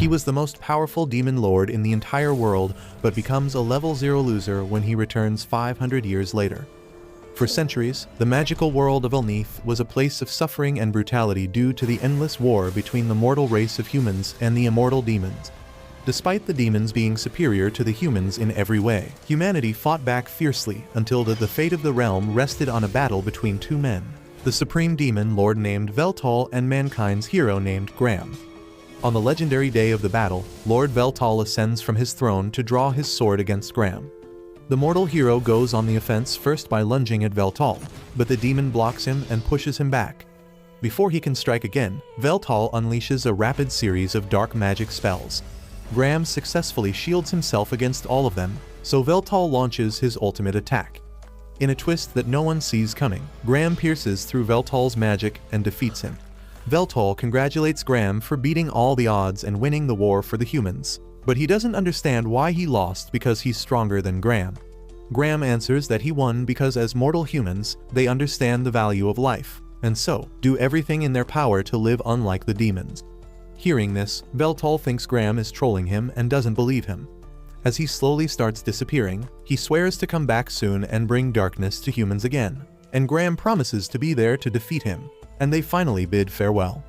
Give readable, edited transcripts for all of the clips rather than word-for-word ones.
He was the most powerful demon lord in the entire world, but becomes a level 0 loser when he returns 500 years later. For centuries, the magical world of Elneath was a place of suffering and brutality due to the endless war between the mortal race of humans and the immortal demons. Despite the demons being superior to the humans in every way, humanity fought back fiercely until the fate of the realm rested on a battle between two men, the supreme demon lord named Veltal and mankind's hero named Graham. On the legendary day of the battle, Lord Veltal ascends from his throne to draw his sword against Graham. The mortal hero goes on the offense first by lunging at Veltal, but the demon blocks him and pushes him back. Before he can strike again, Veltal unleashes a rapid series of dark magic spells. Graham successfully shields himself against all of them, so Veltal launches his ultimate attack. In a twist that no one sees coming, Graham pierces through Veltal's magic and defeats him. Veltal congratulates Graham for beating all the odds and winning the war for the humans, but he doesn't understand why he lost because he's stronger than Graham. Graham answers that he won because as mortal humans, they understand the value of life, and so do everything in their power to live unlike the demons. Hearing this, Veltal thinks Graham is trolling him and doesn't believe him. As he slowly starts disappearing, he swears to come back soon and bring darkness to humans again, and Graham promises to be there to defeat him, and they finally bid farewell.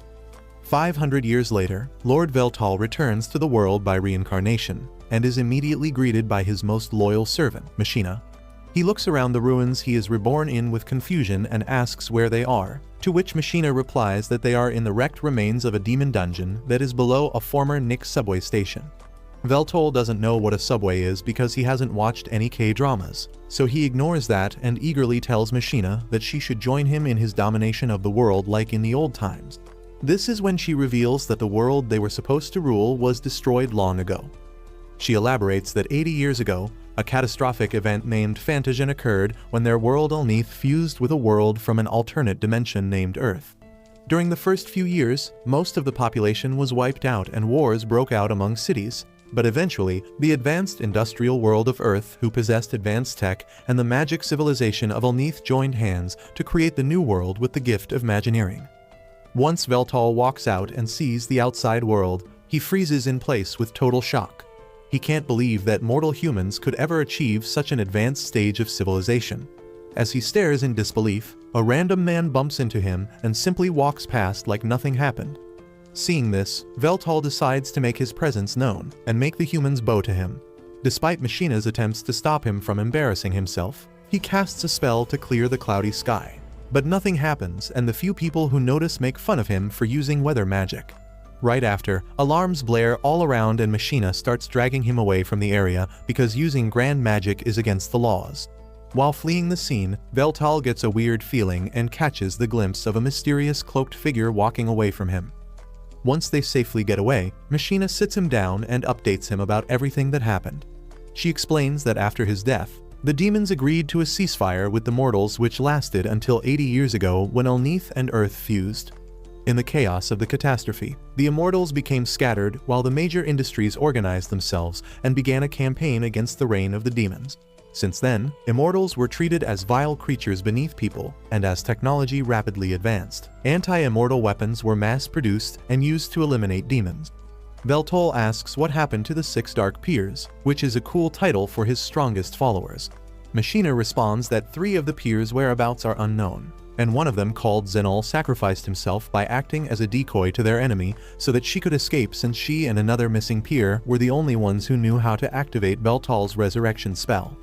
500 years later, Lord Veltal returns to the world by reincarnation, and is immediately greeted by his most loyal servant, Machina. He looks around the ruins he is reborn in with confusion and asks where they are, to which Machina replies that they are in the wrecked remains of a demon dungeon that is below a former Nick subway station. Veltal doesn't know what a subway is because he hasn't watched any K-dramas, so he ignores that and eagerly tells Machina that she should join him in his domination of the world like in the old times. This is when she reveals that the world they were supposed to rule was destroyed long ago. She elaborates that 80 years ago, a catastrophic event named Fantagen occurred when their world Elneath fused with a world from an alternate dimension named Earth. During the first few years, most of the population was wiped out and wars broke out among cities, but eventually, the advanced industrial world of Earth who possessed advanced tech and the magic civilization of Elneath joined hands to create the new world with the gift of Imagineering. Once Veltal walks out and sees the outside world, he freezes in place with total shock. He can't believe that mortal humans could ever achieve such an advanced stage of civilization. As he stares in disbelief, a random man bumps into him and simply walks past like nothing happened. Seeing this, Veltal decides to make his presence known and make the humans bow to him. Despite Machina's attempts to stop him from embarrassing himself, he casts a spell to clear the cloudy sky. But nothing happens, and the few people who notice make fun of him for using weather magic. Right after, alarms blare all around and Machina starts dragging him away from the area because using grand magic is against the laws. While fleeing the scene, Veltal gets a weird feeling and catches the glimpse of a mysterious cloaked figure walking away from him. Once they safely get away, Machina sits him down and updates him about everything that happened. She explains that after his death, the demons agreed to a ceasefire with the mortals which lasted until 80 years ago when Elneath and Earth fused. In the chaos of the catastrophe, the immortals became scattered while the major industries organized themselves and began a campaign against the reign of the demons. Since then, immortals were treated as vile creatures beneath people, and as technology rapidly advanced, anti-immortal weapons were mass-produced and used to eliminate demons. Veltal asks what happened to the 6 Dark Peers, which is a cool title for his strongest followers. Machina responds that 3 of the peers' whereabouts are unknown, and one of them, called Zenol, sacrificed himself by acting as a decoy to their enemy so that she could escape, since she and another missing peer were the only ones who knew how to activate Veltal's resurrection spell.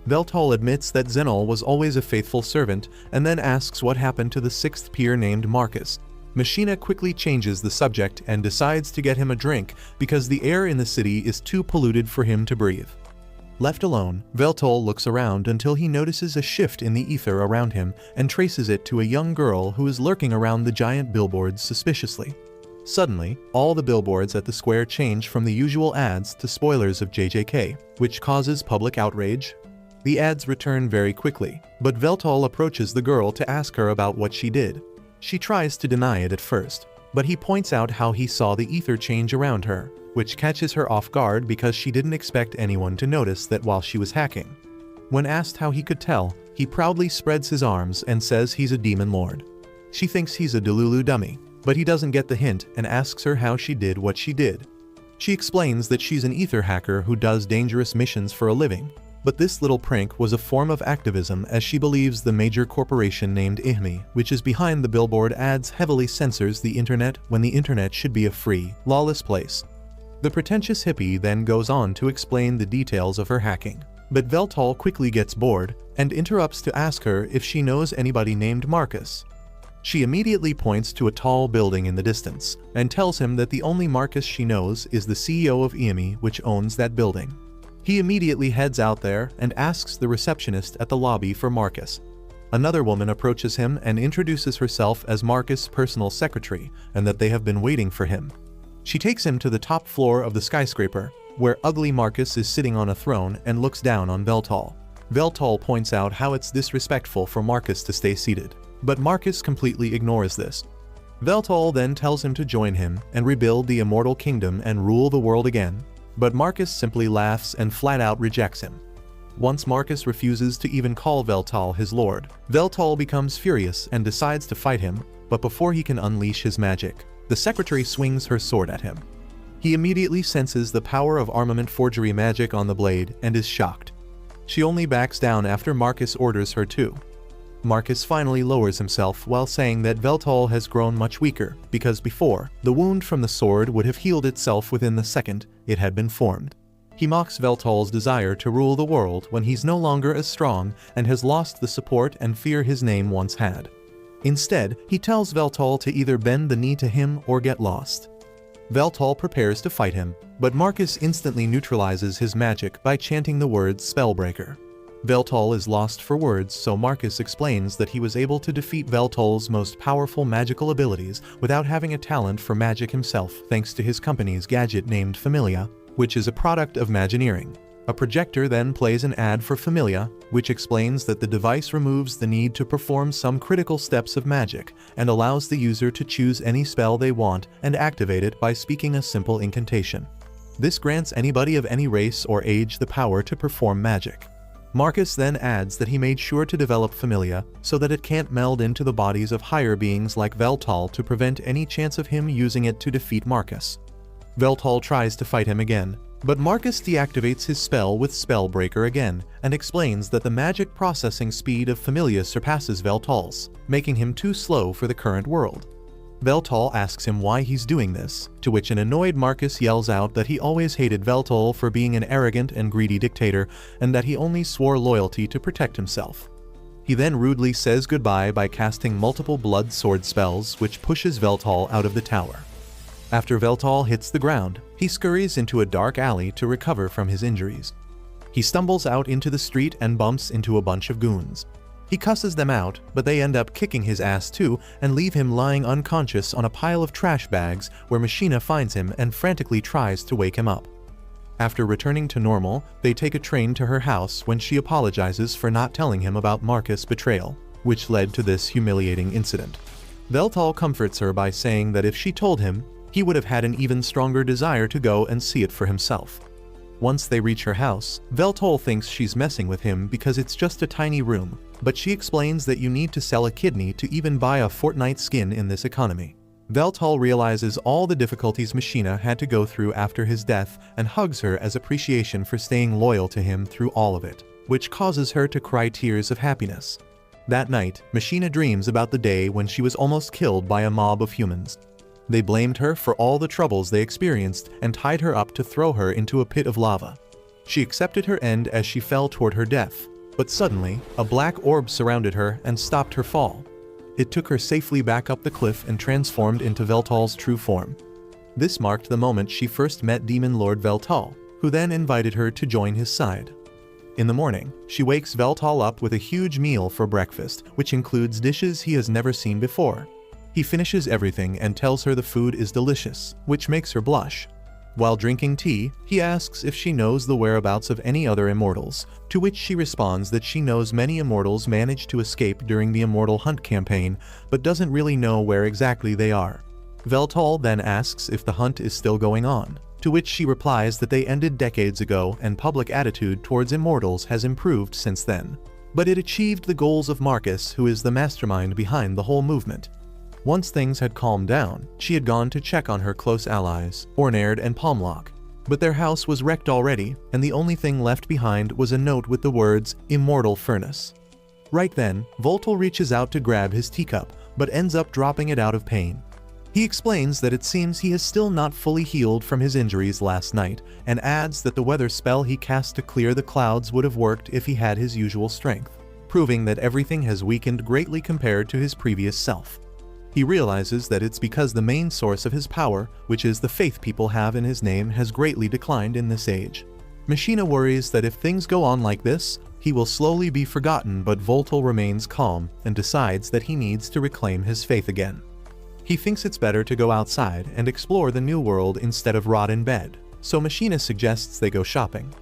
Veltal admits that Zenol was always a faithful servant and then asks what happened to the 6th peer named Marcus. Machina quickly changes the subject and decides to get him a drink because the air in the city is too polluted for him to breathe. Left alone, Veltal looks around until he notices a shift in the ether around him and traces it to a young girl who is lurking around the giant billboards suspiciously. Suddenly, all the billboards at the square change from the usual ads to spoilers of JJK, which causes public outrage. The ads return very quickly, but Veltal approaches the girl to ask her about what she did. She tries to deny it at first, but he points out how he saw the ether change around her, which catches her off guard because she didn't expect anyone to notice that while she was hacking. When asked how he could tell, he proudly spreads his arms and says he's a demon lord. She thinks he's a Delulu dummy, but he doesn't get the hint and asks her how she did what she did. She explains that she's an ether hacker who does dangerous missions for a living. But this little prank was a form of activism, as she believes the major corporation named IHME, which is behind the billboard ads, heavily censors the internet when the internet should be a free, lawless place. The pretentious hippie then goes on to explain the details of her hacking. But Veltal quickly gets bored and interrupts to ask her if she knows anybody named Marcus. She immediately points to a tall building in the distance and tells him that the only Marcus she knows is the CEO of IHME, which owns that building. He immediately heads out there and asks the receptionist at the lobby for Marcus. Another woman approaches him and introduces herself as Marcus' personal secretary and that they have been waiting for him. She takes him to the top floor of the skyscraper, where ugly Marcus is sitting on a throne and looks down on Veltal. Veltal points out how it's disrespectful for Marcus to stay seated, but Marcus completely ignores this. Veltal then tells him to join him and rebuild the immortal kingdom and rule the world again, but Marcus simply laughs and flat out rejects him. Once Marcus refuses to even call Veltal his lord, Veltal becomes furious and decides to fight him, but before he can unleash his magic, the secretary swings her sword at him. He immediately senses the power of armament forgery magic on the blade and is shocked. She only backs down after Marcus orders her to. Marcus finally lowers himself while saying that Veltal has grown much weaker because before, the wound from the sword would have healed itself within the second it had been formed. He mocks Veltal's desire to rule the world when he's no longer as strong and has lost the support and fear his name once had. Instead, he tells Veltal to either bend the knee to him or get lost. Veltal prepares to fight him, but Marcus instantly neutralizes his magic by chanting the words Spellbreaker. Veltal is lost for words, so Marcus explains that he was able to defeat Veltal's most powerful magical abilities without having a talent for magic himself, thanks to his company's gadget named Familia, which is a product of Imagineering. A projector then plays an ad for Familia, which explains that the device removes the need to perform some critical steps of magic and allows the user to choose any spell they want and activate it by speaking a simple incantation. This grants anybody of any race or age the power to perform magic. Marcus then adds that he made sure to develop Familia so that it can't meld into the bodies of higher beings like Veltal to prevent any chance of him using it to defeat Marcus. Veltal tries to fight him again, but Marcus deactivates his spell with Spellbreaker again and explains that the magic processing speed of Familia surpasses Veltal's, making him too slow for the current world. Veltal asks him why he's doing this, to which an annoyed Marcus yells out that he always hated Veltal for being an arrogant and greedy dictator and that he only swore loyalty to protect himself. He then rudely says goodbye by casting multiple blood sword spells, which pushes Veltal out of the tower. After Veltal hits the ground, he scurries into a dark alley to recover from his injuries. He stumbles out into the street and bumps into a bunch of goons. He cusses them out, but they end up kicking his ass too and leave him lying unconscious on a pile of trash bags where Machina finds him and frantically tries to wake him up. After returning to normal, they take a train to her house when she apologizes for not telling him about Marcus' betrayal, which led to this humiliating incident. Veltal comforts her by saying that if she told him, he would have had an even stronger desire to go and see it for himself. Once they reach her house, Veltal thinks she's messing with him because it's just a tiny room, but she explains that you need to sell a kidney to even buy a Fortnite skin in this economy. Veltal realizes all the difficulties Machina had to go through after his death and hugs her as appreciation for staying loyal to him through all of it, which causes her to cry tears of happiness. That night, Machina dreams about the day when she was almost killed by a mob of humans. They blamed her for all the troubles they experienced and tied her up to throw her into a pit of lava. She accepted her end as she fell toward her death, but suddenly, a black orb surrounded her and stopped her fall. It took her safely back up the cliff and transformed into Veltal's true form. This marked the moment she first met Demon Lord Veltal, who then invited her to join his side. In the morning, she wakes Veltal up with a huge meal for breakfast, which includes dishes he has never seen before. He finishes everything and tells her the food is delicious, which makes her blush. While drinking tea, he asks if she knows the whereabouts of any other immortals, to which she responds that she knows many immortals managed to escape during the Immortal Hunt campaign, but doesn't really know where exactly they are. Veltal then asks if the hunt is still going on, to which she replies that they ended decades ago and public attitude towards immortals has improved since then. But it achieved the goals of Marcus, who is the mastermind behind the whole movement. Once things had calmed down, she had gone to check on her close allies, Ornard and Palmlock. But their house was wrecked already, and the only thing left behind was a note with the words, "Immortal Furnace." Right then, Voltal reaches out to grab his teacup, but ends up dropping it out of pain. He explains that it seems he is still not fully healed from his injuries last night, and adds that the weather spell he cast to clear the clouds would have worked if he had his usual strength, proving that everything has weakened greatly compared to his previous self. He realizes that it's because the main source of his power, which is the faith people have in his name, has greatly declined in this age. Machina worries that if things go on like this, he will slowly be forgotten, but Voltal remains calm and decides that he needs to reclaim his faith again. He thinks it's better to go outside and explore the new world instead of rot in bed, so Machina suggests they go shopping.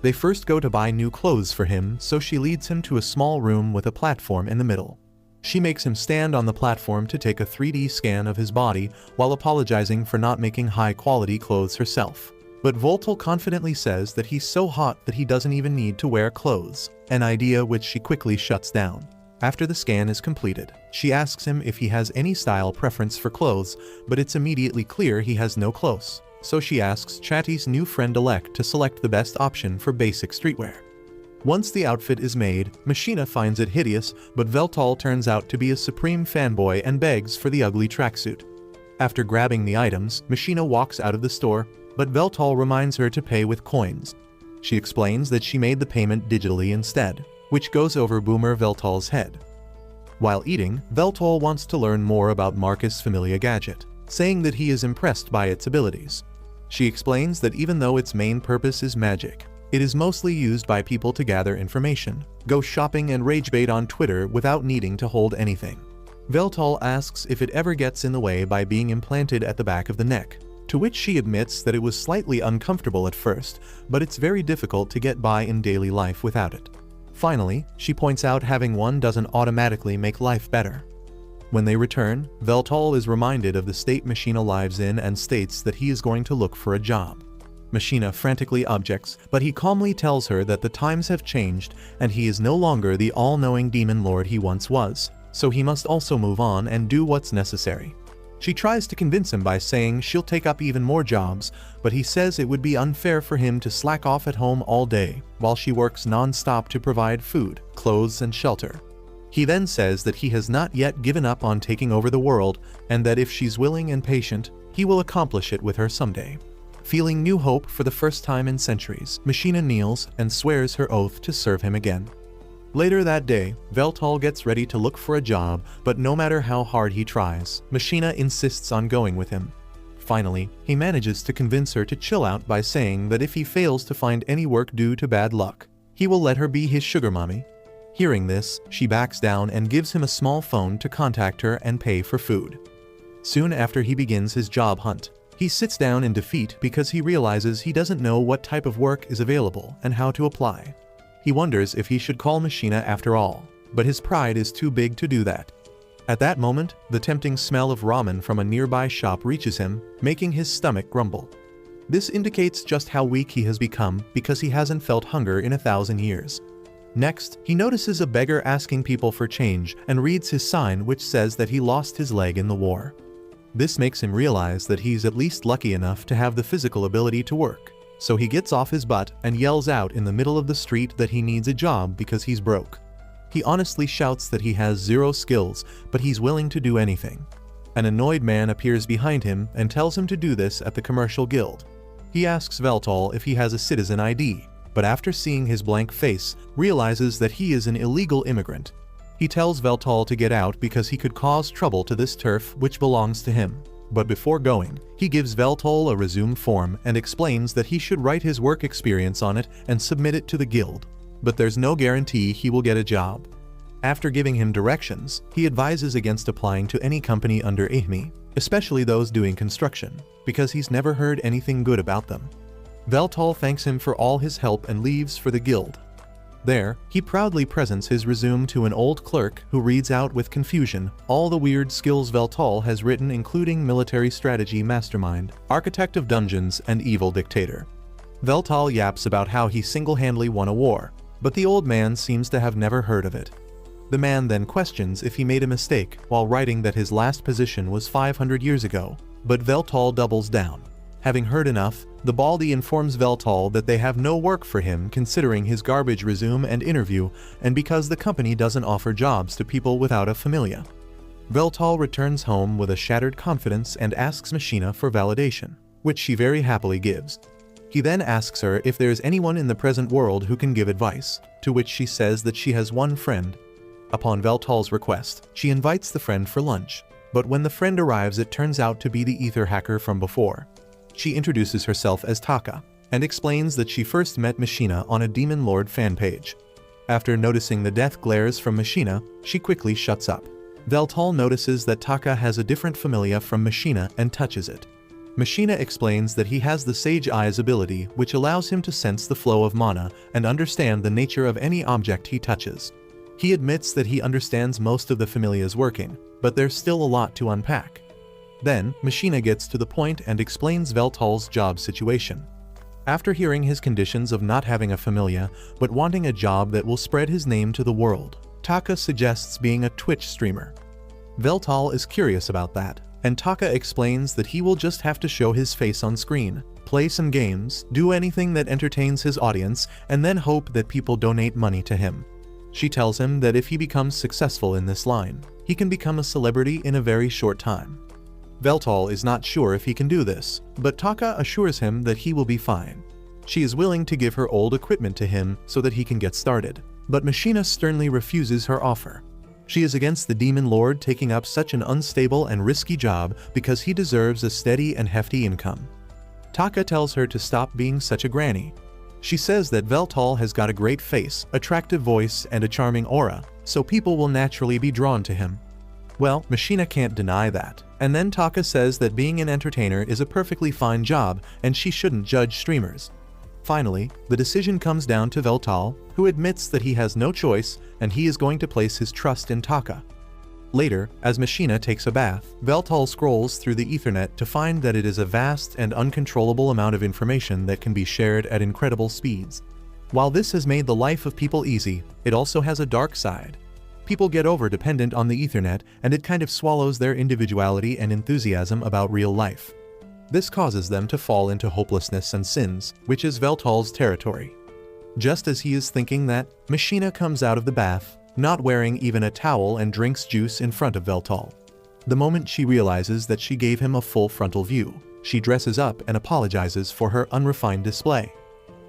They first go to buy new clothes for him, so she leads him to a small room with a platform in the middle. She makes him stand on the platform to take a 3D scan of his body while apologizing for not making high-quality clothes herself. But Voltal confidently says that he's so hot that he doesn't even need to wear clothes, an idea which she quickly shuts down. After the scan is completed, she asks him if he has any style preference for clothes, but it's immediately clear he has no clothes, so she asks Chatty's new friend-elect to select the best option for basic streetwear. Once the outfit is made, Machina finds it hideous, but Voltal turns out to be a supreme fanboy and begs for the ugly tracksuit. After grabbing the items, Machina walks out of the store, but Voltal reminds her to pay with coins. She explains that she made the payment digitally instead, which goes over Boomer Voltal's head. While eating, Voltal wants to learn more about Marcus Familia Gadget, saying that he is impressed by its abilities. She explains that even though its main purpose is magic, it is mostly used by people to gather information, go shopping and ragebait on Twitter without needing to hold anything. Voltal asks if it ever gets in the way by being implanted at the back of the neck, to which she admits that it was slightly uncomfortable at first, but it's very difficult to get by in daily life without it. Finally, she points out having one doesn't automatically make life better. When they return, Voltal is reminded of the state Machina lives in and states that he is going to look for a job. Machina frantically objects, but he calmly tells her that the times have changed and he is no longer the all-knowing demon lord he once was, so he must also move on and do what's necessary. She tries to convince him by saying she'll take up even more jobs, but he says it would be unfair for him to slack off at home all day while she works non-stop to provide food, clothes, and shelter. He then says that he has not yet given up on taking over the world and that if she's willing and patient, he will accomplish it with her someday. Feeling new hope for the first time in centuries, Machina kneels and swears her oath to serve him again. Later that day, Voltal gets ready to look for a job, but no matter how hard he tries, Machina insists on going with him. Finally, he manages to convince her to chill out by saying that if he fails to find any work due to bad luck, he will let her be his sugar mommy. Hearing this, she backs down and gives him a small phone to contact her and pay for food. Soon after he begins his job hunt, he sits down in defeat because he realizes he doesn't know what type of work is available and how to apply. He wonders if he should call Machina after all, but his pride is too big to do that. At that moment, the tempting smell of ramen from a nearby shop reaches him, making his stomach grumble. This indicates just how weak he has become because he hasn't felt hunger in 1,000 years. Next, he notices a beggar asking people for change and reads his sign which says that he lost his leg in the war. This makes him realize that he's at least lucky enough to have the physical ability to work, so he gets off his butt and yells out in the middle of the street that he needs a job because he's broke. He honestly shouts that he has 0 skills, but he's willing to do anything. An annoyed man appears behind him and tells him to do this at the commercial guild. He asks Voltal if he has a citizen ID, but after seeing his blank face, realizes that he is an illegal immigrant. He tells Voltal to get out because he could cause trouble to this turf which belongs to him. But before going, he gives Voltal a resume form and explains that he should write his work experience on it and submit it to the guild. But there's no guarantee he will get a job. After giving him directions, he advises against applying to any company under AHME, especially those doing construction, because he's never heard anything good about them. Voltal thanks him for all his help and leaves for the guild. There, he proudly presents his resume to an old clerk who reads out with confusion all the weird skills Voltal has written, including military strategy mastermind, architect of dungeons, and evil dictator. Voltal yaps about how he single-handedly won a war, but the old man seems to have never heard of it. The man then questions if he made a mistake while writing that his last position was 500 years ago, but Veltal doubles down. Having heard enough, the Baldy informs Veltal that they have no work for him considering his garbage resume and interview, and because the company doesn't offer jobs to people without a familia. Veltal returns home with a shattered confidence and asks Machina for validation, which she very happily gives. He then asks her if there is anyone in the present world who can give advice, to which she says that she has one friend. Upon Veltal's request, she invites the friend for lunch, but when the friend arrives it turns out to be the ether hacker from before. She introduces herself as Taka, and explains that she first met Machina on a Demon Lord fan page. After noticing the death glares from Machina, she quickly shuts up. Veltal notices that Taka has a different familia from Machina and touches it. Machina explains that he has the Sage Eyes ability, which allows him to sense the flow of mana and understand the nature of any object he touches. He admits that he understands most of the familia's working, but there's still a lot to unpack. Then, Machina gets to the point and explains Veltal's job situation. After hearing his conditions of not having a familia, but wanting a job that will spread his name to the world, Taka suggests being a Twitch streamer. Veltal is curious about that, and Taka explains that he will just have to show his face on screen, play some games, do anything that entertains his audience, and then hope that people donate money to him. She tells him that if he becomes successful in this line, he can become a celebrity in a very short time. Veltal is not sure if he can do this, but Taka assures him that he will be fine. She is willing to give her old equipment to him so that he can get started, but Machina sternly refuses her offer. She is against the Demon Lord taking up such an unstable and risky job because he deserves a steady and hefty income. Taka tells her to stop being such a granny. She says that Veltal has got a great face, attractive voice, and a charming aura, so people will naturally be drawn to him. Well, Machina can't deny that, and then Taka says that being an entertainer is a perfectly fine job and she shouldn't judge streamers. Finally, the decision comes down to Veltal, who admits that he has no choice and he is going to place his trust in Taka. Later, as Machina takes a bath, Veltal scrolls through the Ethernet to find that it is a vast and uncontrollable amount of information that can be shared at incredible speeds. While this has made the life of people easy, it also has a dark side. People get over-dependent on the Ethernet and it kind of swallows their individuality and enthusiasm about real life. This causes them to fall into hopelessness and sins, which is Veltal's territory. Just as he is thinking that, Machina comes out of the bath, not wearing even a towel, and drinks juice in front of Veltal. The moment she realizes that she gave him a full frontal view, she dresses up and apologizes for her unrefined display.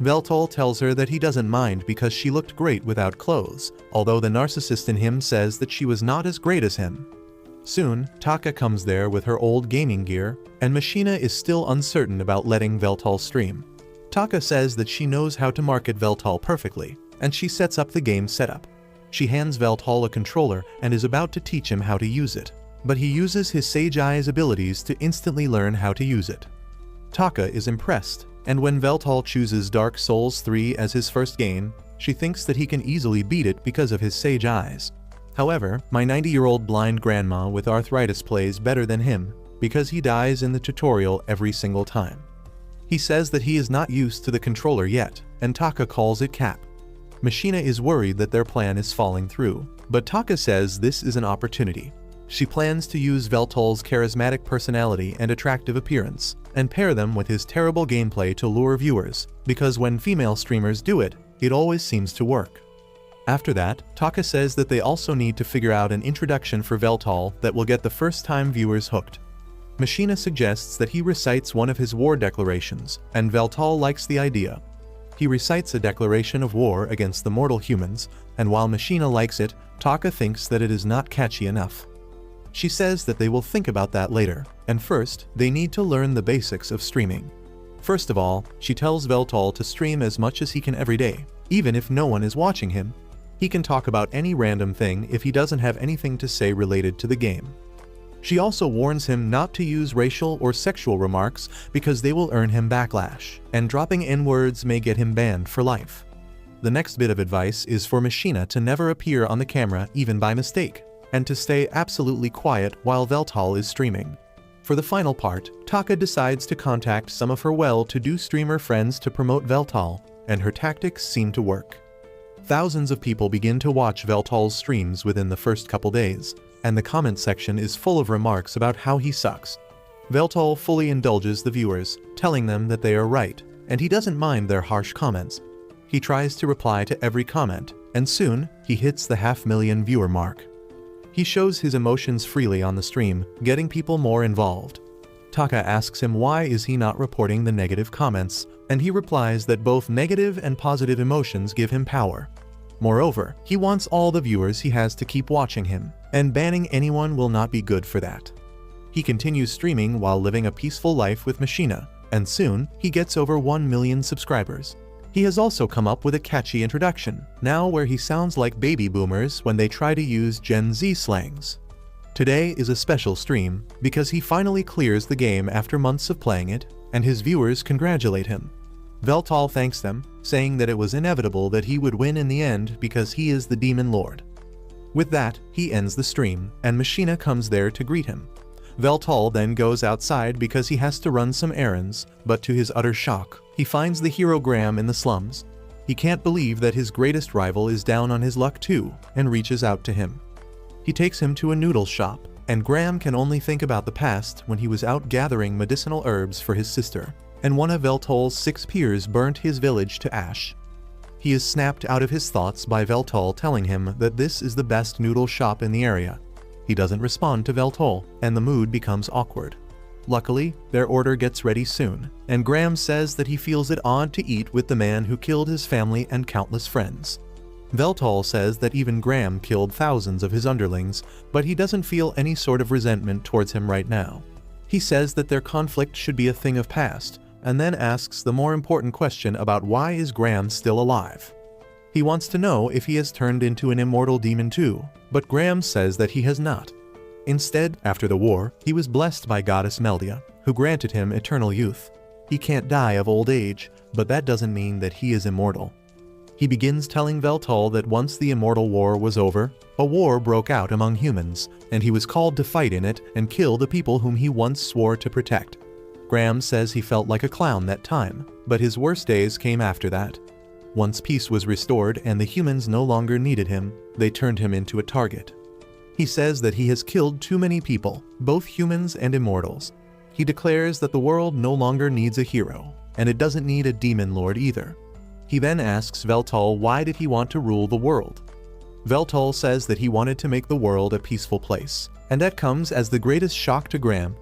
Veltal tells her that he doesn't mind because she looked great without clothes, although the narcissist in him says that she was not as great as him. Soon, Taka comes there with her old gaming gear, and Machina is still uncertain about letting Veltal stream. Taka says that she knows how to market Veltal perfectly, and she sets up the game setup. She hands Veltal a controller and is about to teach him how to use it, but he uses his Sage Eyes abilities to instantly learn how to use it. Taka is impressed, and when Veltal chooses Dark Souls 3 as his first game, she thinks that he can easily beat it because of his Sage Eyes. However, my 90-year-old blind grandma with arthritis plays better than him, because he dies in the tutorial every single time. He says that he is not used to the controller yet, and Taka calls it cap. Machina is worried that their plan is falling through, but Taka says this is an opportunity. She plans to use Veltal's charismatic personality and attractive appearance, and pair them with his terrible gameplay to lure viewers, because when female streamers do it, it always seems to work. After that, Taka says that they also need to figure out an introduction for Veltal that will get the first-time viewers hooked. Machina suggests that he recites one of his war declarations, and Veltal likes the idea. He recites a declaration of war against the mortal humans, and while Machina likes it, Taka thinks that it is not catchy enough. She says that they will think about that later, and first, they need to learn the basics of streaming. First of all, she tells Veltal to stream as much as he can every day, even if no one is watching him. He can talk about any random thing if he doesn't have anything to say related to the game. She also warns him not to use racial or sexual remarks because they will earn him backlash, and dropping N-words may get him banned for life. The next bit of advice is for Machina to never appear on the camera even by mistake, and to stay absolutely quiet while Veltal is streaming. For the final part, Taka decides to contact some of her well-to-do streamer friends to promote Veltal, and her tactics seem to work. Thousands of people begin to watch Veltal's streams within the first couple days, and the comment section is full of remarks about how he sucks. Veltal fully indulges the viewers, telling them that they are right, and he doesn't mind their harsh comments. He tries to reply to every comment, and soon, he hits the 500,000 viewer mark. He shows his emotions freely on the stream, getting people more involved. Taka asks him why is he not reporting the negative comments, and he replies that both negative and positive emotions give him power. Moreover, he wants all the viewers he has to keep watching him, and banning anyone will not be good for that. He continues streaming while living a peaceful life with Machina, and soon, he gets over 1 million subscribers. He has also come up with a catchy introduction, now where he sounds like baby boomers when they try to use Gen Z slangs. Today is a special stream, because he finally clears the game after months of playing it, and his viewers congratulate him. Veltal thanks them, saying that it was inevitable that he would win in the end because he is the Demon Lord. With that, he ends the stream, and Machina comes there to greet him. Veltal then goes outside because he has to run some errands, but to his utter shock, he finds the hero Graham in the slums. He can't believe that his greatest rival is down on his luck too, and reaches out to him. He takes him to a noodle shop, and Graham can only think about the past when he was out gathering medicinal herbs for his sister, and one of Veltal's 6 peers burnt his village to ash. He is snapped out of his thoughts by Veltal telling him that this is the best noodle shop in the area. He doesn't respond to Veltal, and the mood becomes awkward. Luckily, their order gets ready soon, and Graham says that he feels it odd to eat with the man who killed his family and countless friends. Veltal says that even Graham killed thousands of his underlings, but he doesn't feel any sort of resentment towards him right now. He says that their conflict should be a thing of past, and then asks the more important question about why is Graham still alive. He wants to know if he has turned into an immortal demon too, but Graham says that he has not. Instead, after the war, he was blessed by goddess Meldia, who granted him eternal youth. He can't die of old age, but that doesn't mean that he is immortal. He begins telling Veltal that once the immortal war was over, a war broke out among humans, and he was called to fight in it and kill the people whom he once swore to protect. Graham says he felt like a clown that time, but his worst days came after that. Once peace was restored and the humans no longer needed him, they turned him into a target. He says that he has killed too many people, both humans and immortals. He declares that the world no longer needs a hero, and it doesn't need a demon lord either. He then asks Veltal why did he want to rule the world. Veltal says that he wanted to make the world a peaceful place, and that comes as the greatest shock to Graham.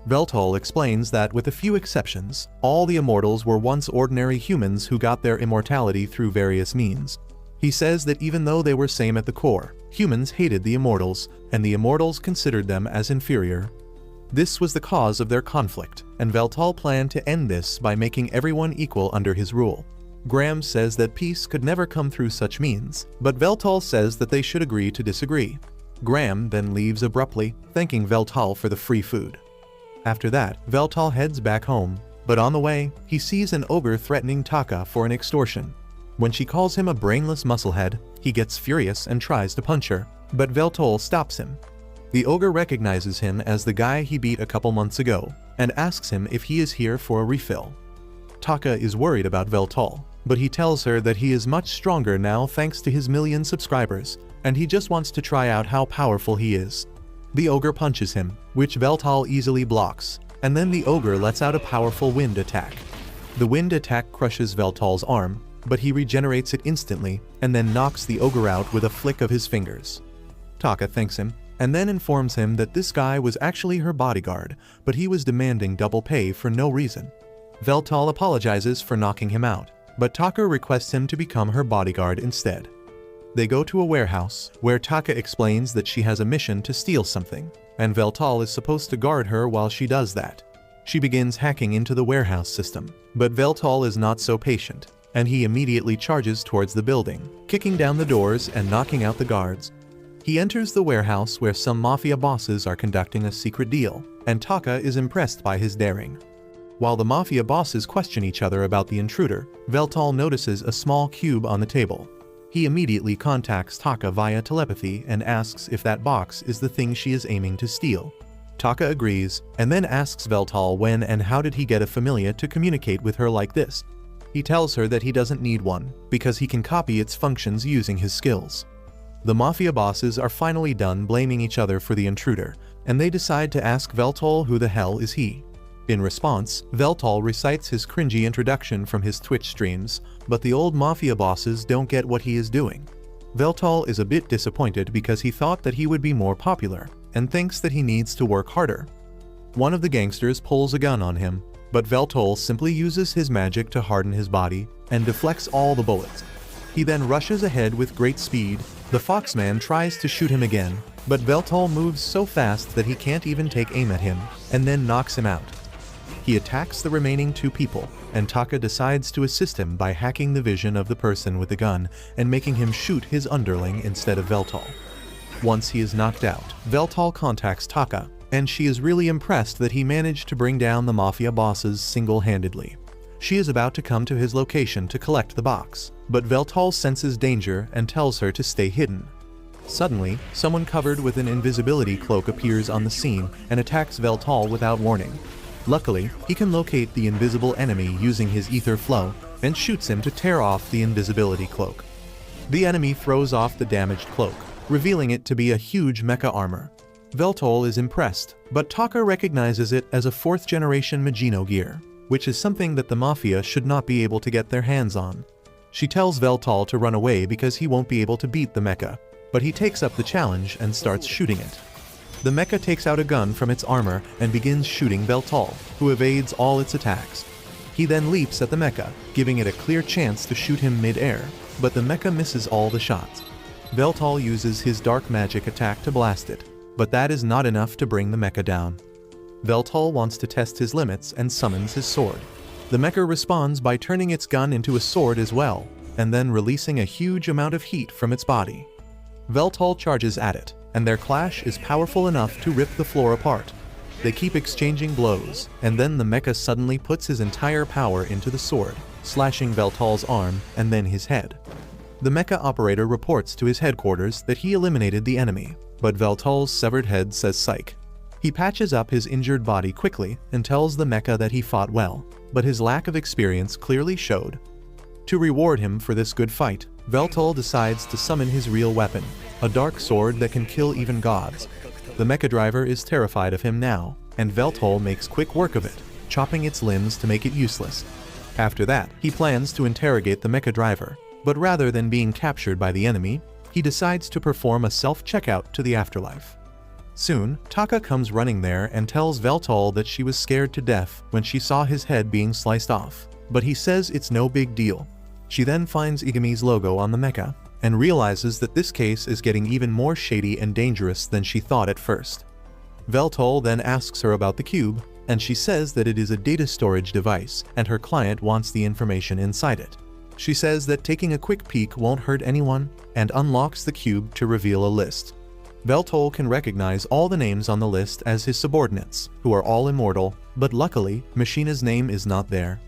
Veltal explains that with a few exceptions, all the immortals were once ordinary humans who got their immortality through various means. He says that even though they were same at the core, humans hated the immortals, and the immortals considered them as inferior. This was the cause of their conflict, and Veltal planned to end this by making everyone equal under his rule. Graham says that peace could never come through such means, but Veltal says that they should agree to disagree. Graham then leaves abruptly, thanking Veltal for the free food. After that, Veltal heads back home, but on the way, he sees an ogre threatening Taka for an extortion. When she calls him a brainless musclehead, he gets furious and tries to punch her, but Veltal stops him. The ogre recognizes him as the guy he beat a couple months ago, and asks him if he is here for a refill. Taka is worried about Veltal, but he tells her that he is much stronger now thanks to his million subscribers, and he just wants to try out how powerful he is. The ogre punches him, which Veltal easily blocks, and then the ogre lets out a powerful wind attack. The wind attack crushes Veltal's arm, but he regenerates it instantly and then knocks the ogre out with a flick of his fingers. Taka thanks him, and then informs him that this guy was actually her bodyguard, but he was demanding double pay for no reason. Veltal apologizes for knocking him out, but Taka requests him to become her bodyguard instead. They go to a warehouse, where Taka explains that she has a mission to steal something, and Veltal is supposed to guard her while she does that. She begins hacking into the warehouse system, but Veltal is not so patient, and he immediately charges towards the building, kicking down the doors and knocking out the guards. He enters the warehouse where some mafia bosses are conducting a secret deal, and Taka is impressed by his daring. While the mafia bosses question each other about the intruder, Veltal notices a small cube on the table. He immediately contacts Taka via telepathy and asks if that box is the thing she is aiming to steal. Taka agrees, and then asks Veltal when and how did he get a familia to communicate with her like this. He tells her that he doesn't need one, because he can copy its functions using his skills. The mafia bosses are finally done blaming each other for the intruder, and they decide to ask Veltol who the hell is he. In response, Veltol recites his cringy introduction from his Twitch streams, but the old mafia bosses don't get what he is doing. Veltol is a bit disappointed because he thought that he would be more popular, and thinks that he needs to work harder. One of the gangsters pulls a gun on him, but Veltol simply uses his magic to harden his body and deflects all the bullets. He then rushes ahead with great speed. The Foxman tries to shoot him again, but Veltol moves so fast that he can't even take aim at him, and then knocks him out. He attacks the remaining two people, and Taka decides to assist him by hacking the vision of the person with the gun and making him shoot his underling instead of Veltol. Once he is knocked out, Veltol contacts Taka, and she is really impressed that he managed to bring down the mafia bosses single-handedly. She is about to come to his location to collect the box, but Veltol senses danger and tells her to stay hidden. Suddenly, someone covered with an invisibility cloak appears on the scene and attacks Veltol without warning. Luckily, he can locate the invisible enemy using his ether flow and shoots him to tear off the invisibility cloak. The enemy throws off the damaged cloak, revealing it to be a huge mecha armor. Veltol is impressed, but Taka recognizes it as a 4th-generation Magino gear, which is something that the Mafia should not be able to get their hands on. She tells Veltol to run away because he won't be able to beat the mecha, but he takes up the challenge and starts shooting it. The mecha takes out a gun from its armor and begins shooting Veltol, who evades all its attacks. He then leaps at the mecha, giving it a clear chance to shoot him mid-air, but the mecha misses all the shots. Veltol uses his dark magic attack to blast it, but that is not enough to bring the mecha down. Veltol wants to test his limits and summons his sword. The mecha responds by turning its gun into a sword as well, and then releasing a huge amount of heat from its body. Veltol charges at it, and their clash is powerful enough to rip the floor apart. They keep exchanging blows, and then the mecha suddenly puts his entire power into the sword, slashing Veltol's arm and then his head. The mecha operator reports to his headquarters that he eliminated the enemy, but Veltol's severed head says psych. He patches up his injured body quickly and tells the mecha that he fought well, but his lack of experience clearly showed. To reward him for this good fight, Veltol decides to summon his real weapon, a dark sword that can kill even gods. The mecha driver is terrified of him now, and Veltol makes quick work of it, chopping its limbs to make it useless. After that, he plans to interrogate the mecha driver, but rather than being captured by the enemy, he decides to perform a self-checkout to the afterlife. Soon, Taka comes running there and tells Veltol that she was scared to death when she saw his head being sliced off, but he says it's no big deal. She then finds Igami's logo on the mecha, and realizes that this case is getting even more shady and dangerous than she thought at first. Veltol then asks her about the cube, and she says that it is a data storage device, and her client wants the information inside it. She says that taking a quick peek won't hurt anyone, and unlocks the cube to reveal a list. Veltol can recognize all the names on the list as his subordinates, who are all immortal, but luckily, Machina's name is not there.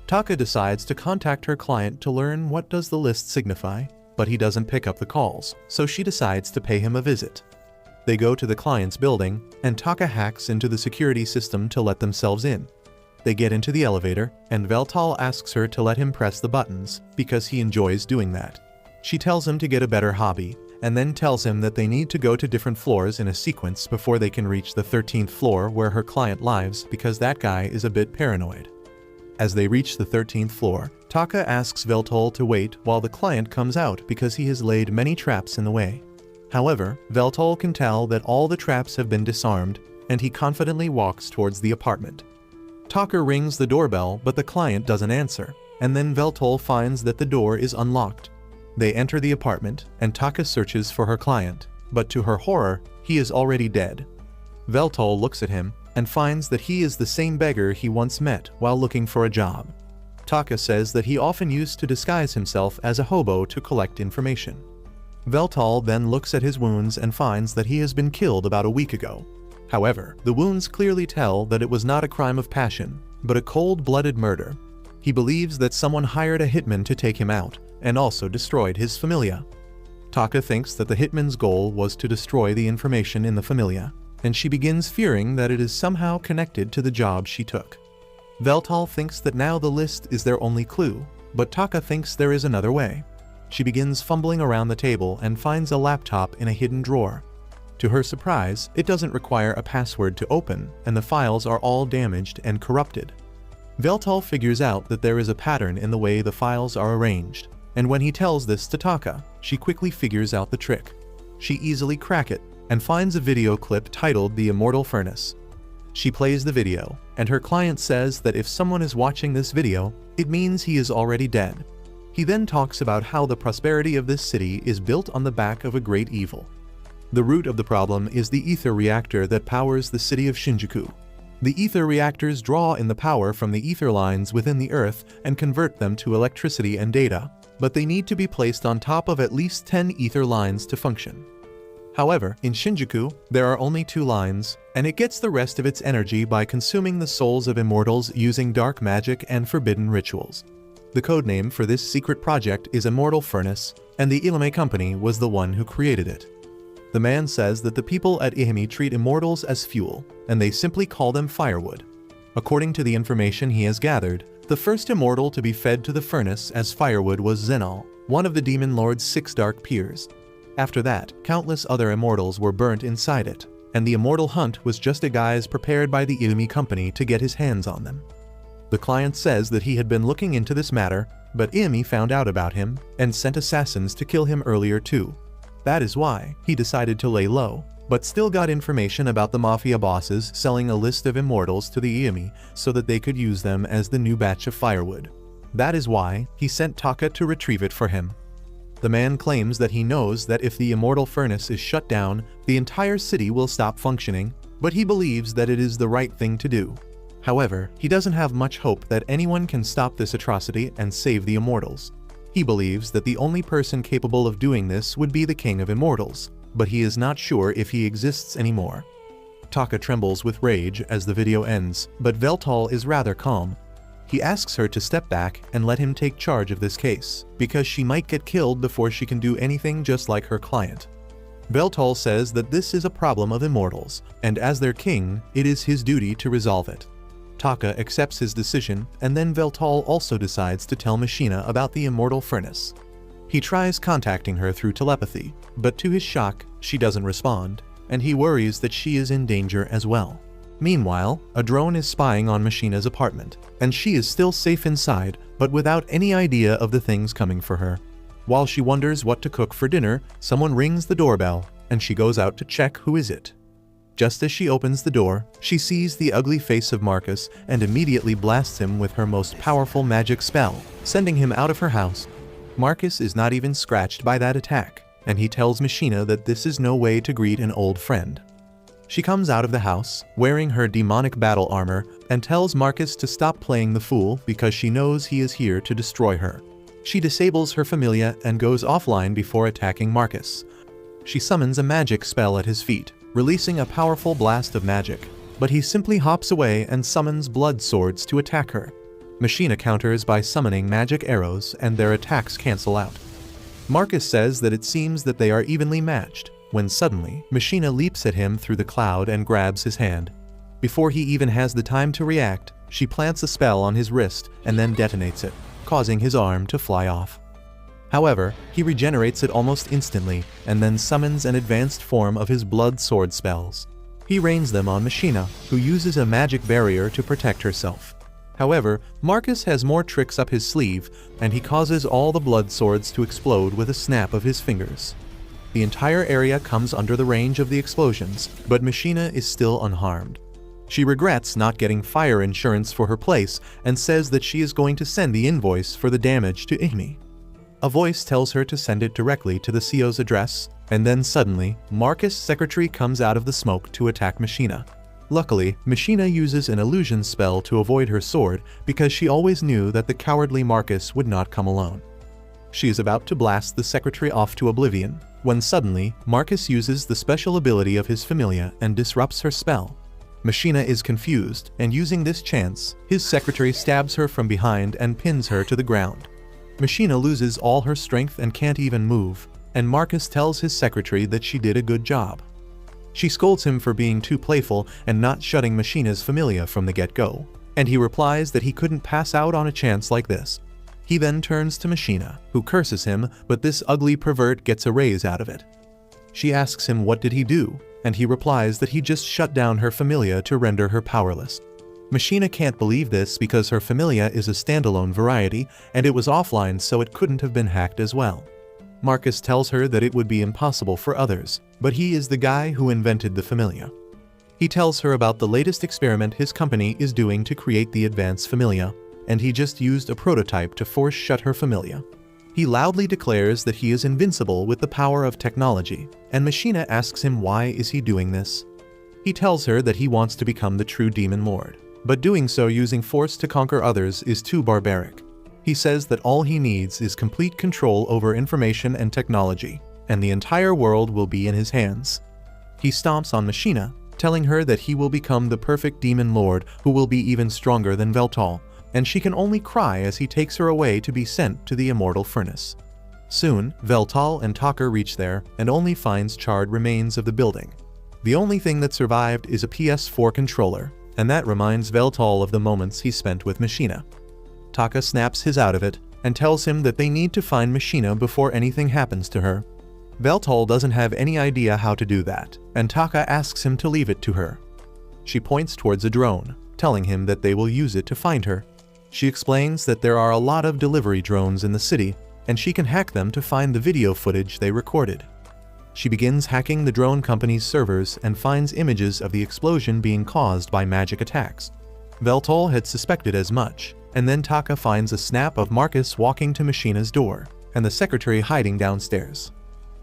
Taka decides to contact her client to learn what does the list signify, but he doesn't pick up the calls, so she decides to pay him a visit. They go to the client's building, and Taka hacks into the security system to let themselves in. They get into the elevator, and Veltol asks her to let him press the buttons, because he enjoys doing that. She tells him to get a better hobby, and then tells him that they need to go to different floors in a sequence before they can reach the 13th floor where her client lives, because that guy is a bit paranoid. As they reach the 13th floor, Taka asks Veltol to wait while the client comes out because he has laid many traps in the way. However, Veltol can tell that all the traps have been disarmed, and he confidently walks towards the apartment. Taka rings the doorbell, but the client doesn't answer, and then Veltol finds that the door is unlocked. They enter the apartment, and Taka searches for her client, but to her horror, he is already dead. Veltol looks at him and finds that he is the same beggar he once met while looking for a job. Taka says that he often used to disguise himself as a hobo to collect information. Veltol then looks at his wounds and finds that he has been killed about a week ago. However, the wounds clearly tell that it was not a crime of passion, but a cold-blooded murder. He believes that someone hired a hitman to take him out, and also destroyed his familia. Taka thinks that the hitman's goal was to destroy the information in the familia, and she begins fearing that it is somehow connected to the job she took. Veltal thinks that now the list is their only clue, but Taka thinks there is another way. She begins fumbling around the table and finds a laptop in a hidden drawer. To her surprise, it doesn't require a password to open, and the files are all damaged and corrupted. Veltal figures out that there is a pattern in the way the files are arranged, and when he tells this to Taka, she quickly figures out the trick. She easily cracks it and finds a video clip titled The Immortal Furnace. She plays the video, and her client says that if someone is watching this video, it means he is already dead. He then talks about how the prosperity of this city is built on the back of a great evil. The root of the problem is the ether reactor that powers the city of Shinjuku. The ether reactors draw in the power from the ether lines within the earth and convert them to electricity and data, but they need to be placed on top of at least 10 ether lines to function. However, in Shinjuku, there are only 2 lines, and it gets the rest of its energy by consuming the souls of immortals using dark magic and forbidden rituals. The codename for this secret project is Immortal Furnace, and the Ilame company was the one who created it. The man says that the people at Ihime treat immortals as fuel, and they simply call them firewood. According to the information he has gathered, the first immortal to be fed to the furnace as firewood was Zenal, one of the Demon Lord's 6 dark peers. After that, countless other immortals were burnt inside it, and the immortal hunt was just a guise prepared by the Ihime company to get his hands on them. The client says that he had been looking into this matter, but Ihime found out about him and sent assassins to kill him earlier too. That is why he decided to lay low, but still got information about the mafia bosses selling a list of immortals to the Ihime so that they could use them as the new batch of firewood. That is why he sent Taka to retrieve it for him. The man claims that he knows that if the immortal furnace is shut down, the entire city will stop functioning, but he believes that it is the right thing to do. However, he doesn't have much hope that anyone can stop this atrocity and save the immortals. He believes that the only person capable of doing this would be the King of Immortals, but he is not sure if he exists anymore. Taka trembles with rage as the video ends, but Veltal is rather calm. He asks her to step back and let him take charge of this case, because she might get killed before she can do anything just like her client. Veltal says that this is a problem of immortals, and as their king, it is his duty to resolve it. Taka accepts his decision, and then Veltal also decides to tell Machina about the immortal furnace. He tries contacting her through telepathy, but to his shock, she doesn't respond, and he worries that she is in danger as well. Meanwhile, a drone is spying on Machina's apartment, and she is still safe inside, but without any idea of the things coming for her. While she wonders what to cook for dinner, someone rings the doorbell, and she goes out to check who is it. Just as she opens the door, she sees the ugly face of Marcus and immediately blasts him with her most powerful magic spell, sending him out of her house. Marcus is not even scratched by that attack, and he tells Machina that this is no way to greet an old friend. She comes out of the house, wearing her demonic battle armor, and tells Marcus to stop playing the fool because she knows he is here to destroy her. She disables her familia and goes offline before attacking Marcus. She summons a magic spell at his feet, releasing a powerful blast of magic, but he simply hops away and summons blood swords to attack her. Machina counters by summoning magic arrows, and their attacks cancel out. Marcus says that it seems that they are evenly matched, when suddenly, Machina leaps at him through the cloud and grabs his hand. Before he even has the time to react, she plants a spell on his wrist and then detonates it, causing his arm to fly off. However, he regenerates it almost instantly and then summons an advanced form of his blood sword spells. He rains them on Machina, who uses a magic barrier to protect herself. However, Marcus has more tricks up his sleeve, and he causes all the blood swords to explode with a snap of his fingers. The entire area comes under the range of the explosions, but Machina is still unharmed. She regrets not getting fire insurance for her place and says that she is going to send the invoice for the damage to Ihime. A voice tells her to send it directly to the CO's address, and then suddenly, Marcus' secretary comes out of the smoke to attack Machina. Luckily, Machina uses an illusion spell to avoid her sword because she always knew that the cowardly Marcus would not come alone. She is about to blast the secretary off to oblivion, when suddenly, Marcus uses the special ability of his familia and disrupts her spell. Machina is confused, and using this chance, his secretary stabs her from behind and pins her to the ground. Machina loses all her strength and can't even move, and Marcus tells his secretary that she did a good job. She scolds him for being too playful and not shutting Machina's familia from the get-go. and he replies that he couldn't pass out on a chance like this. He then turns to Machina, who curses him, but this ugly pervert gets a raise out of it. She asks him what did he do, and he replies that he just shut down her familia to render her powerless. Machina can't believe this because her familia is a standalone variety, and it was offline, so it couldn't have been hacked as well. Marcus tells her that it would be impossible for others, but he is the guy who invented the familia. He tells her about the latest experiment his company is doing to create the advanced familia, and he just used a prototype to force shut her familia. He loudly declares that he is invincible with the power of technology, and Machina asks him why is he doing this. He tells her that he wants to become the true demon lord, but doing so using force to conquer others is too barbaric. He says that all he needs is complete control over information and technology, and the entire world will be in his hands. He stomps on Machina, telling her that he will become the perfect demon lord who will be even stronger than Veltal, and she can only cry as he takes her away to be sent to the immortal furnace. Soon, Veltal and Taka reach there and only finds charred remains of the building. The only thing that survived is a PS4 controller, and that reminds Veltal of the moments he spent with Machina. Taka snaps his out of it and tells him that they need to find Machina before anything happens to her. Veltal doesn't have any idea how to do that, and Taka asks him to leave it to her. She points towards a drone, telling him that they will use it to find her. She explains that there are a lot of delivery drones in the city, and she can hack them to find the video footage they recorded. She begins hacking the drone company's servers and finds images of the explosion being caused by magic attacks. Veltal had suspected as much, and then Taka finds a snap of Marcus walking to Machina's door, and the secretary hiding downstairs.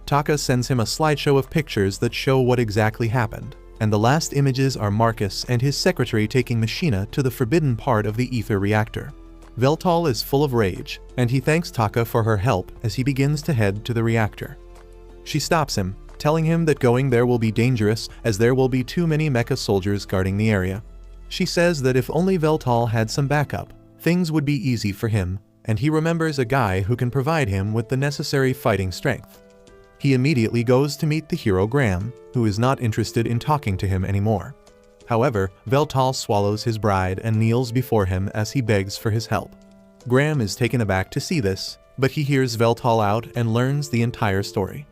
Taka sends him a slideshow of pictures that show what exactly happened, and the last images are Marcus and his secretary taking Machina to the forbidden part of the ether reactor. Veltal is full of rage, and he thanks Taka for her help as he begins to head to the reactor. She stops him, telling him that going there will be dangerous as there will be too many mecha soldiers guarding the area. She says that if only Veltal had some backup, things would be easy for him, and he remembers a guy who can provide him with the necessary fighting strength. He immediately goes to meet the hero Graham, who is not interested in talking to him anymore. However, Veltal swallows his bride and kneels before him as he begs for his help. Graham is taken aback to see this, but he hears Veltal out and learns the entire story.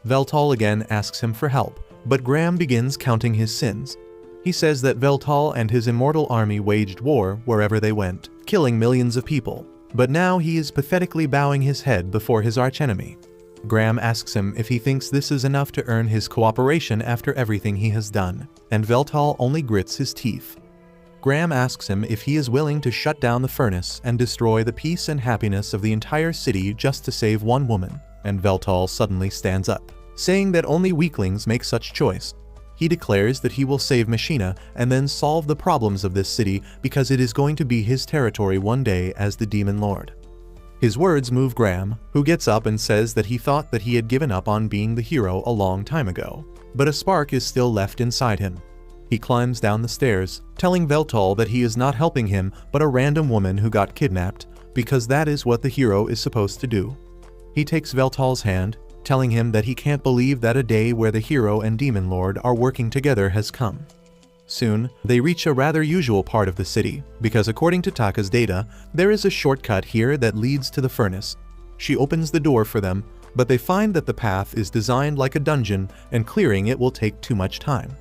Veltal again asks him for help, but Graham begins counting his sins. He says that Veltal and his immortal army waged war wherever they went, killing millions of people, but now he is pathetically bowing his head before his archenemy. Graham asks him if he thinks this is enough to earn his cooperation after everything he has done, and Veltal only grits his teeth. Graham asks him if he is willing to shut down the furnace and destroy the peace and happiness of the entire city just to save one woman, and Veltal suddenly stands up, saying that only weaklings make such choice. He declares that he will save Machina and then solve the problems of this city because it is going to be his territory one day as the Demon Lord. His words move Graham, who gets up and says that he thought that he had given up on being the hero a long time ago, but a spark is still left inside him. He climbs down the stairs, telling Veltal that he is not helping him but a random woman who got kidnapped, because that is what the hero is supposed to do. He takes Veltal's hand, telling him that he can't believe that a day where the hero and Demon Lord are working together has come. Soon, they reach a rather usual part of the city, because according to Taka's data, there is a shortcut here that leads to the furnace. She opens the door for them, but they find that the path is designed like a dungeon and clearing it will take too much time.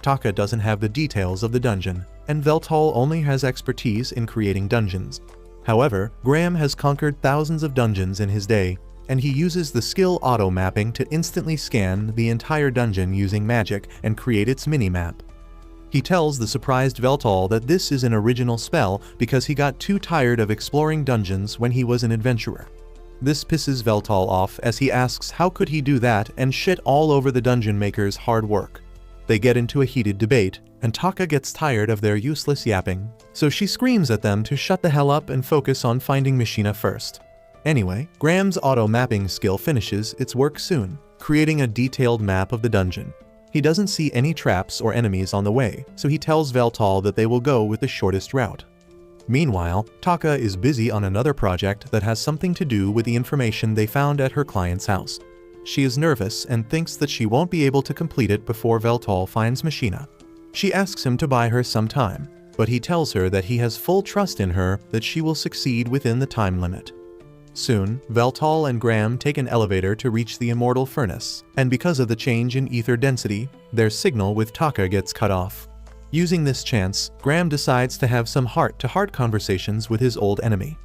Taka doesn't have the details of the dungeon, and Veltal only has expertise in creating dungeons. However, Graham has conquered thousands of dungeons in his day, and he uses the skill auto-mapping to instantly scan the entire dungeon using magic and create its mini-map. He tells the surprised Veltal that this is an original spell because he got too tired of exploring dungeons when he was an adventurer. This pisses Veltal off as he asks how could he do that and shit all over the dungeon maker's hard work. They get into a heated debate, and Taka gets tired of their useless yapping, so she screams at them to shut the hell up and focus on finding Machina first. Anyway, Graham's auto-mapping skill finishes its work soon, creating a detailed map of the dungeon. He doesn't see any traps or enemies on the way, so he tells Veltal that they will go with the shortest route. Meanwhile, Taka is busy on another project that has something to do with the information they found at her client's house. She is nervous and thinks that she won't be able to complete it before Veltal finds Machina. She asks him to buy her some time, but he tells her that he has full trust in her that she will succeed within the time limit. Soon, Veltal and Graham take an elevator to reach the immortal furnace, and because of the change in ether density, their signal with Taka gets cut off. Using this chance, Graham decides to have some heart-to-heart conversations with his old enemy.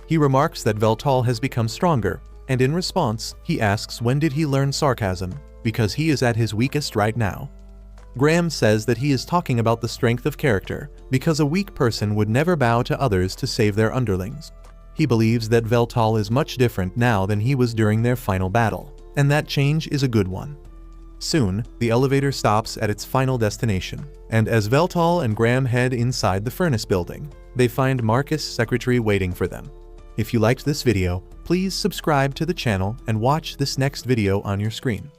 He remarks that Veltal has become stronger, and in response, he asks when did he learn sarcasm, because he is at his weakest right now. Graham says that he is talking about the strength of character, because a weak person would never bow to others to save their underlings. He believes that Veltal is much different now than he was during their final battle, and that change is a good one. Soon, the elevator stops at its final destination, and as Veltal and Graham head inside the furnace building, they find Marcus' secretary waiting for them. If you liked this video, please subscribe to the channel and watch this next video on your screen.